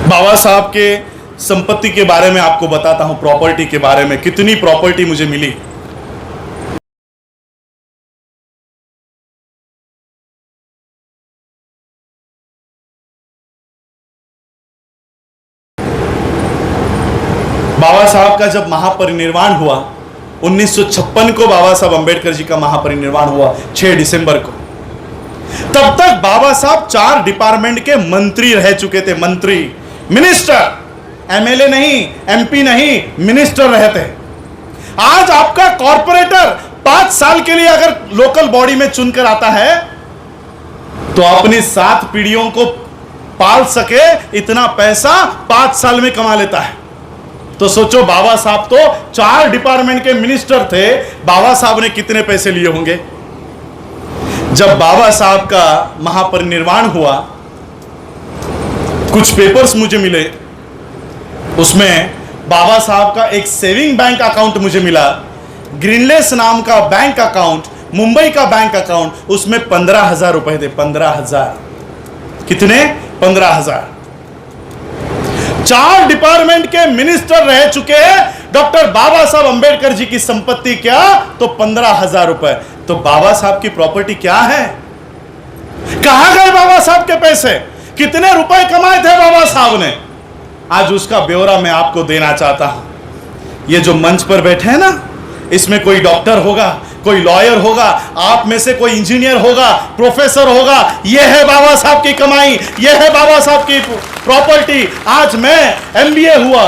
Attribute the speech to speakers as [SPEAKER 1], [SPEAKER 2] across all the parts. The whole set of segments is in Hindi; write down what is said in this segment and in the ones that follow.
[SPEAKER 1] बाबा साहब के संपत्ति के बारे में आपको बताता हूं, प्रॉपर्टी के बारे में, कितनी प्रॉपर्टी मुझे मिली। बाबा साहब का जब महापरिनिर्वाण हुआ 1956 को, बाबा साहब अंबेडकर जी का महापरिनिर्वाण हुआ 6 दिसंबर को। तब तक बाबा साहब 4 डिपार्टमेंट के मंत्री रह चुके थे। मंत्री, मिनिस्टर, एमएलए नहीं, एमपी नहीं, मिनिस्टर रहते। आज आपका कॉर्पोरेटर 5 साल के लिए अगर लोकल बॉडी में चुनकर आता है तो अपनी 7 पीढ़ियों को पाल सके इतना पैसा 5 साल में कमा लेता है। तो सोचो, बाबा साहब तो 4 डिपार्टमेंट के मिनिस्टर थे, बाबा साहब ने कितने पैसे लिए होंगे। जब बाबा साहब का महापरिनिर्वाण हुआ, कुछ पेपर्स मुझे मिले, उसमें बाबा साहब का एक सेविंग बैंक अकाउंट मुझे मिला, ग्रीनलेस नाम का बैंक अकाउंट, मुंबई का बैंक अकाउंट, उसमें 15,000 रुपए थे। 15,000 कितने? 15,000। 4 डिपार्टमेंट के मिनिस्टर रह चुके हैं डॉक्टर बाबा साहब अंबेडकर जी की संपत्ति क्या? तो 15,000 रुपए। तो बाबा साहब की प्रॉपर्टी क्या है? कहां गए बाबा साहब के पैसे? कितने रुपए कमाए थे बाबा साहब ने? आज उसका ब्यौरा मैं आपको देना चाहता हूं। ये जो मंच पर बैठे हैं ना, इसमें कोई डॉक्टर होगा, कोई लॉयर होगा, आप में से कोई इंजीनियर होगा, प्रोफेसर होगा। यह है बाबा साहब की कमाई, यह है बाबा साहब की प्रॉपर्टी। आज मैं एमबीए हुआ,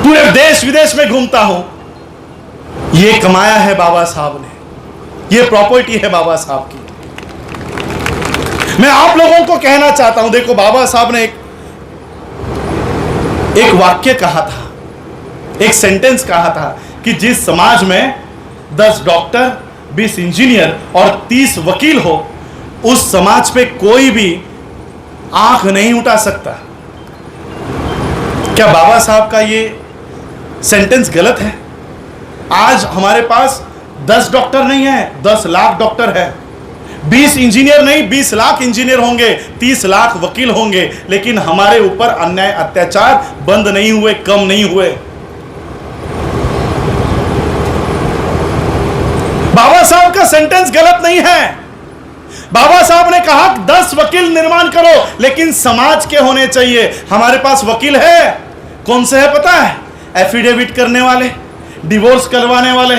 [SPEAKER 1] पूरे देश विदेश में घूमता हूं, यह कमाया है बाबा साहब ने, यह प्रॉपर्टी है बाबा साहब की। मैं आप लोगों को कहना चाहता हूं, देखो, बाबा साहब ने एक वाक्य कहा था, एक सेंटेंस कहा था कि जिस समाज में 10 डॉक्टर, 20 इंजीनियर और 30 वकील हो, उस समाज पे कोई भी आंख नहीं उठा सकता। क्या बाबा साहब का ये सेंटेंस गलत है? आज हमारे पास 10 डॉक्टर नहीं है, 10 लाख डॉक्टर है। 20 इंजीनियर नहीं, 20 लाख इंजीनियर होंगे, 30 लाख वकील होंगे, लेकिन हमारे ऊपर अन्याय अत्याचार बंद नहीं हुए, कम नहीं हुए। बाबा साहब का सेंटेंस गलत नहीं है। बाबा साहब ने कहा 10 वकील निर्माण करो, लेकिन समाज के होने चाहिए। हमारे पास वकील है, कौन से है पता है? एफिडेविट करने वाले, डिवोर्स करवाने वाले,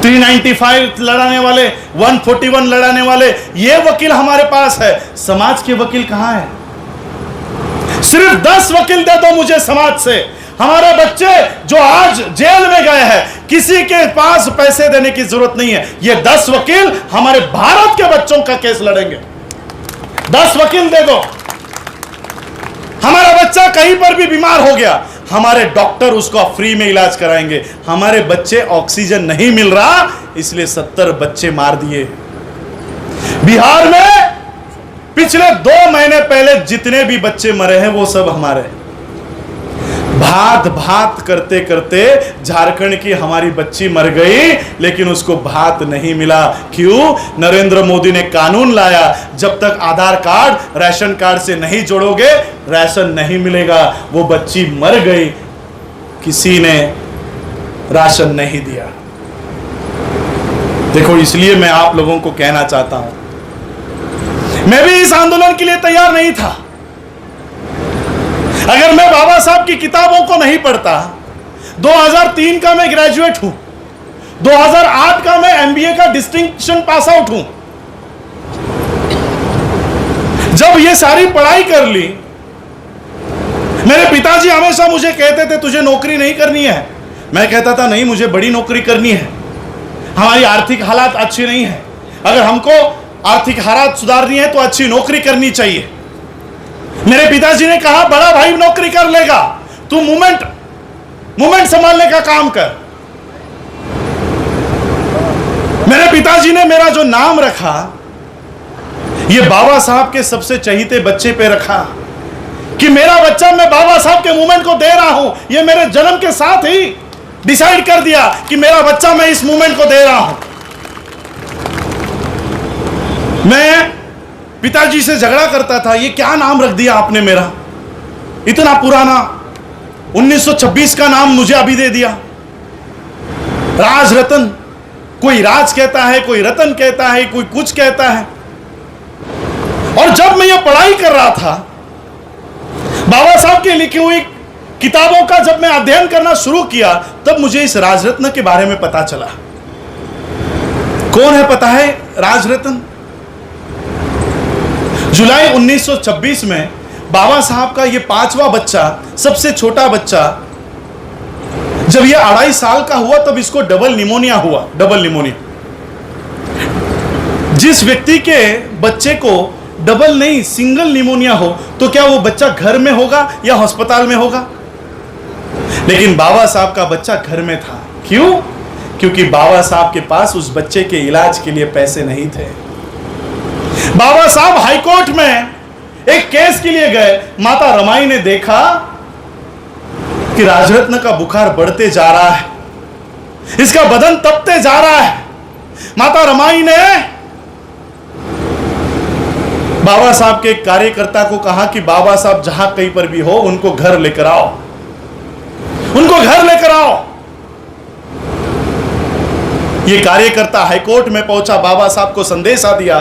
[SPEAKER 1] 395 लड़ाने वाले, 141 लड़ाने वाले, ये वकील हमारे पास है। समाज के वकील कहां है? सिर्फ 10 वकील दे दो मुझे समाज से। हमारे बच्चे जो आज जेल में गए हैं, किसी के पास पैसे देने की जरूरत नहीं है। ये 10 वकील हमारे भारत के बच्चों का केस लड़ेंगे। 10 वकील दे दो। हमारा बच्चा कहीं पर भी बीमार हो गया, हमारे डॉक्टर उसको फ्री में इलाज कराएंगे। हमारे बच्चे ऑक्सीजन नहीं मिल रहा, इसलिए 70 बच्चे मार दिए। बिहार में पिछले 2 महीने पहले जितने भी बच्चे मरे हैं वो सब हमारे। भात भात करते करते झारखंड की हमारी बच्ची मर गई, लेकिन उसको भात नहीं मिला। क्यों? नरेंद्र मोदी ने कानून लाया, जब तक आधार कार्ड राशन कार्ड से नहीं जोड़ोगे राशन नहीं मिलेगा। वो बच्ची मर गई, किसी ने राशन नहीं दिया। देखो, इसलिए मैं आप लोगों को कहना चाहता हूं, मैं भी इस आंदोलन के लिए तैयार नहीं था। अगर मैं बाबा साहब की किताबों को नहीं पढ़ता, 2003 का मैं ग्रेजुएट हूं, 2008 का मैं एमबीए का डिस्टिंक्शन पास आउट हूं। जब ये सारी पढ़ाई कर ली, मेरे पिताजी हमेशा मुझे कहते थे तुझे नौकरी नहीं करनी है। मैं कहता था नहीं, मुझे बड़ी नौकरी करनी है। हमारी आर्थिक हालात अच्छी नहीं है, अगर हमको आर्थिक हालात सुधारनी है तो अच्छी नौकरी करनी चाहिए। मेरे पिताजी ने कहा बड़ा भाई नौकरी कर लेगा, तू मूवमेंट संभालने का काम कर। मेरे पिताजी ने मेरा जो नाम रखा, ये बाबा साहब के सबसे चहीते बच्चे पे रखा कि मेरा बच्चा मैं बाबा साहब के मूवमेंट को दे रहा हूं। ये मेरे जन्म के साथ ही डिसाइड कर दिया कि मेरा बच्चा मैं इस मूवमेंट को दे रहा हूं। मैं पिताजी से झगड़ा करता था, ये क्या नाम रख दिया आपने मेरा, इतना पुराना 1926 का नाम मुझे अभी दे दिया, राज रतन। कोई राज कहता है, कोई रतन कहता है, कोई कुछ कहता है। और जब मैं ये पढ़ाई कर रहा था, बाबा साहब के लिखी हुई किताबों का जब मैं अध्ययन करना शुरू किया, तब मुझे इस राजरत्न के बारे में पता चला। कौन है पता है राजरत्न? जुलाई 1926 में बाबा साहब का ये 5वां बच्चा, सबसे छोटा बच्चा, जब ये 2.5 साल का हुआ तब इसको डबल निमोनिया हुआ। डबल निमोनिया, जिस व्यक्ति के बच्चे को डबल नहीं सिंगल निमोनिया हो तो क्या वो बच्चा घर में होगा या अस्पताल में होगा? लेकिन बाबा साहब का बच्चा घर में था। क्यों? क्योंकि बाबा साहब के पास उस बच्चे के इलाज के लिए पैसे नहीं थे। बाबा साहब हाईकोर्ट में एक केस के लिए गए। माता रमाई ने देखा कि राजरत्न का बुखार बढ़ते जा रहा है, इसका बदन तपते जा रहा है। माता रमाई ने बाबा साहब के एक कार्यकर्ता को कहा कि बाबा साहब जहां कहीं पर भी हो उनको घर लेकर आओ, उनको घर लेकर आओ। यह कार्यकर्ता हाईकोर्ट में पहुंचा, बाबा साहब को संदेशा दिया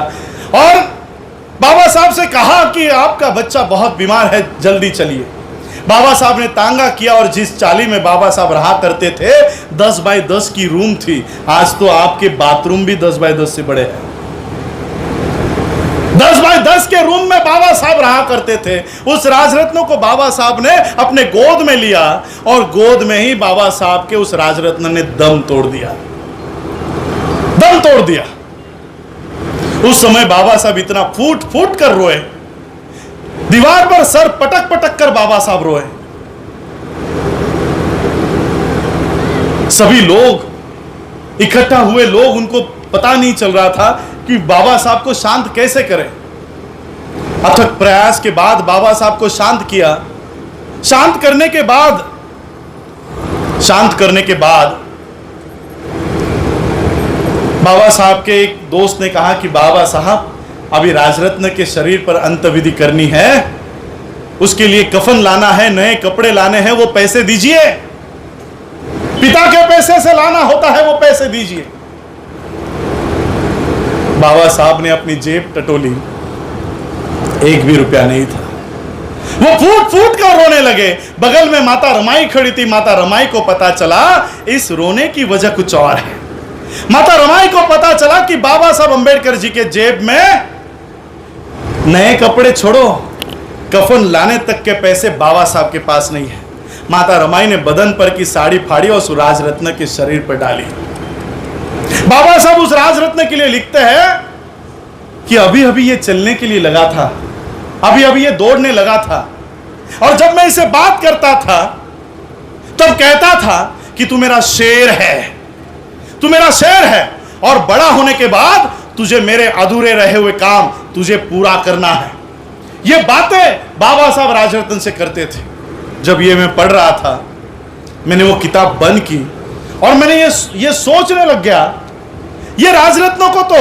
[SPEAKER 1] और बाबा साहब से कहा कि आपका बच्चा बहुत बीमार है, जल्दी चलिए। बाबा साहब ने तांगा किया और जिस चाली में बाबा साहब रहा करते थे, 10 बाय 10 की रूम थी। आज तो आपके बाथरूम भी 10 बाय 10 से बड़े हैं। 10 बाय 10 के रूम में बाबा साहब रहा करते थे। उस राजरत्न को बाबा साहब ने अपने गोद में लिया और गोद में ही बाबा साहब के उस राजरत्न ने दम तोड़ दिया। दम तोड़ दिया। उस समय बाबा साहब इतना फूट फूट कर रोए, दीवार पर सर पटक पटक कर बाबा साहब रोए। सभी लोग इकट्ठा हुए, लोग, उनको पता नहीं चल रहा था कि बाबा साहब को शांत कैसे करें। अथक प्रयास के बाद बाबा साहब को शांत किया। शांत करने के बाद बाबा साहब के एक दोस्त ने कहा कि बाबा साहब, अभी राजरत्न के शरीर पर अंत्यविधि करनी है, उसके लिए कफन लाना है, नए कपड़े लाने हैं, वो पैसे दीजिए। पिता के पैसे से लाना होता है, वो पैसे दीजिए। बाबा साहब ने अपनी जेब टटोली, 1 भी रुपया नहीं था। वो फूट फूट कर रोने लगे। बगल में माता रमाई खड़ी थी। माता रमाई को पता चला इस रोने की वजह कुछ और है। माता रमाई को पता चला कि बाबा साहब अंबेडकर जी के जेब में नए कपड़े छोड़ो, कफन लाने तक के पैसे बाबा साहब के पास नहीं है। माता रमाई ने बदन पर की साड़ी फाड़ी और उस राजरत्न के शरीर पर डाली। बाबा साहब उस राजरत्न के लिए लिखते हैं कि अभी अभी ये चलने के लिए लगा था, अभी अभी ये दौड़ने लगा था, और जब मैं इसे बात करता था तब कहता था कि तू मेरा शेर है, तू मेरा शेर है, और बड़ा होने के बाद तुझे मेरे अधूरे रहे हुए काम तुझे पूरा करना है। ये बातें बाबा साहब राजरत्न से करते थे। जब ये मैं पढ़ रहा था, मैंने वो किताब बंद की और मैंने ये सोचने लग गया, ये राजरत्नों को तो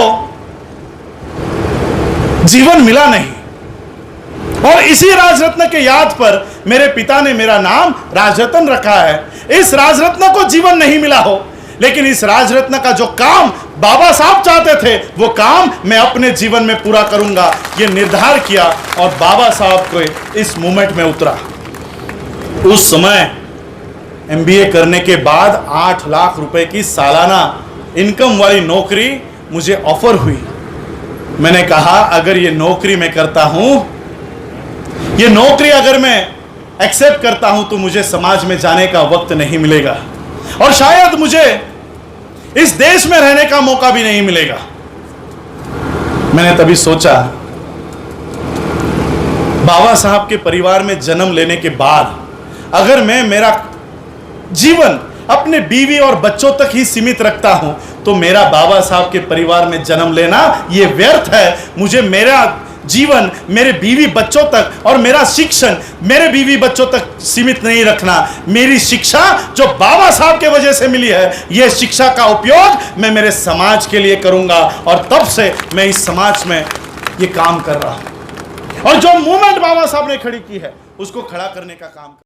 [SPEAKER 1] जीवन मिला नहीं, और इसी राजरत्न के याद पर मेरे पिता ने मेरा नाम राजरत्न रखा है। इस राजरत्न को जीवन नहीं मिला हो, लेकिन इस राजरत्न का जो काम बाबा साहब चाहते थे वो काम मैं अपने जीवन में पूरा करूंगा, ये निर्धार किया और बाबा साहब को इस मूवमेंट में उतरा। उस समय एमबीए करने के बाद 8 लाख रुपए की सालाना इनकम वाली नौकरी मुझे ऑफर हुई। मैंने कहा अगर ये नौकरी मैं करता हूं, ये नौकरी अगर मैं एक्सेप्ट करता हूं तो मुझे समाज में जाने का वक्त नहीं मिलेगा और शायद मुझे इस देश में रहने का मौका भी नहीं मिलेगा। मैंने तभी सोचा, बाबा साहब के परिवार में जन्म लेने के बाद अगर मैं मेरा जीवन अपने बीवी और बच्चों तक ही सीमित रखता हूं तो मेरा बाबा साहब के परिवार में जन्म लेना यह व्यर्थ है। मुझे मेरा जीवन मेरे बीवी बच्चों तक और मेरा शिक्षण मेरे बीवी बच्चों तक सीमित नहीं रखना। मेरी शिक्षा जो बाबा साहब के वजह से मिली है, यह शिक्षा का उपयोग मैं मेरे समाज के लिए करूंगा, और तब से मैं इस समाज में ये काम कर रहा है और जो मूवमेंट बाबा साहब ने खड़ी की है उसको खड़ा करने का काम